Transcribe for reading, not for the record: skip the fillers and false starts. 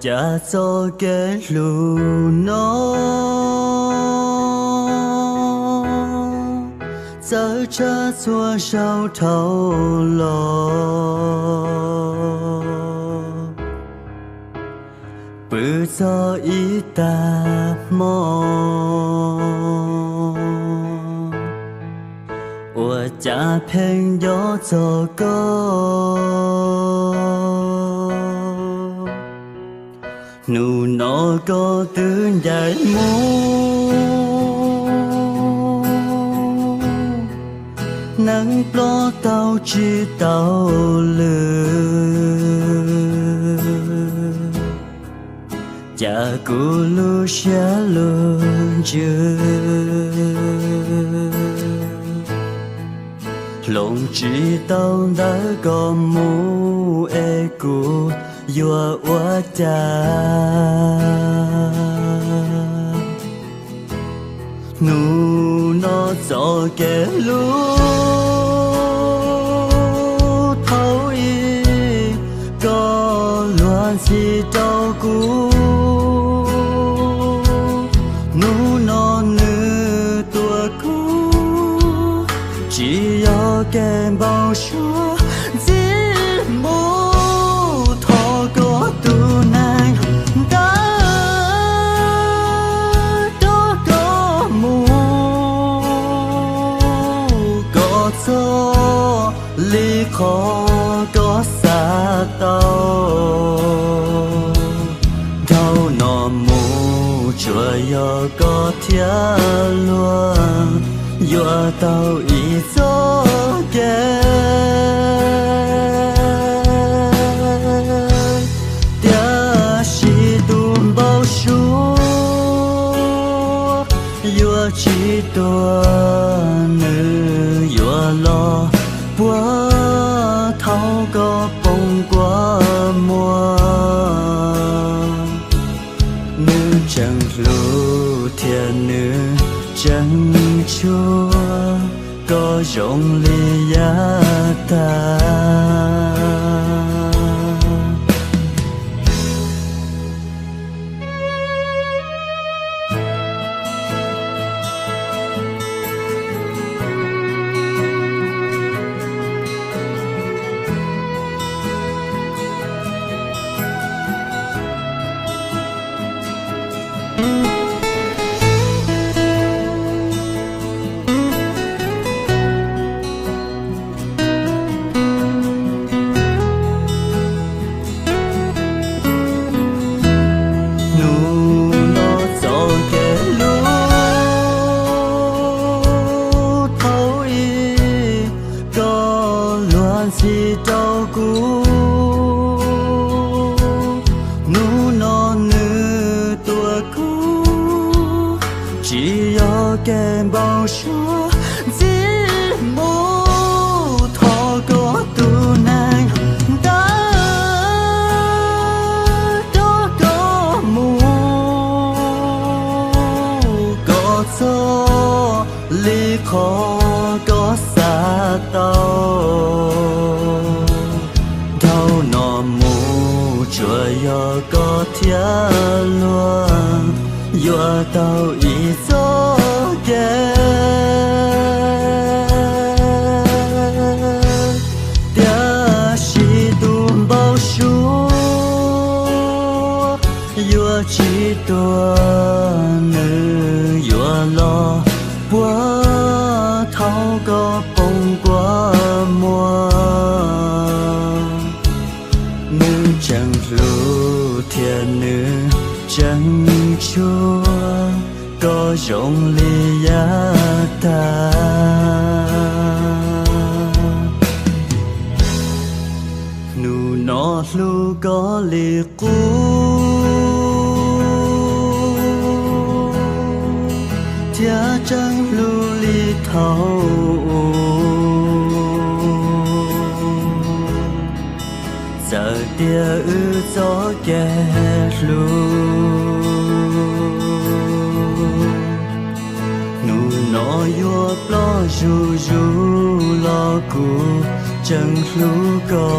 cha cho cái lù nó giờ cha xua sao thâu lo bự cho ý ta mò我家朋友做狗，努诺个等待木，能落到知道了，家咕噜下轮着。lòng chỉ tao đã có mu e cu yua ua cha nu nó cho cái lu thấu y có loạn gì đâu cu nu nó nữ tua cu chỉ kèm bao số dĩ mô thọ có tu nàng đã đó có mù có gió ly khó có xa tàu đau nọ mù chùa yo có thia luôn yo tao ý gió kê tia si tùm bao số yo chỉ tua nữ yo lo búa thao có bông qua mùa nữ chẳng lưu thiên nữ chẳng chúa có rộng ly giá ta si đâu cũ nu non nữ tua cũ chỉ có kèm bao số dĩ mô thọ có tu nàng đã đó có mù có gió ly khó có xa tàu chùa yo có thia luôn yo tao ý gió kê tia si tùm bao số yo chỉ tua nữ yo lo búa thao có bông qua mùa nữ chẳng lưu thiên nữ chẳng chúa có rộng ly giá ta nụ nó lưu có ly cũ thia chẳng lưu ly thâu giờ tia ư gió kẻ lu nụ nó yo lo ru ru lo cu chẳng lu có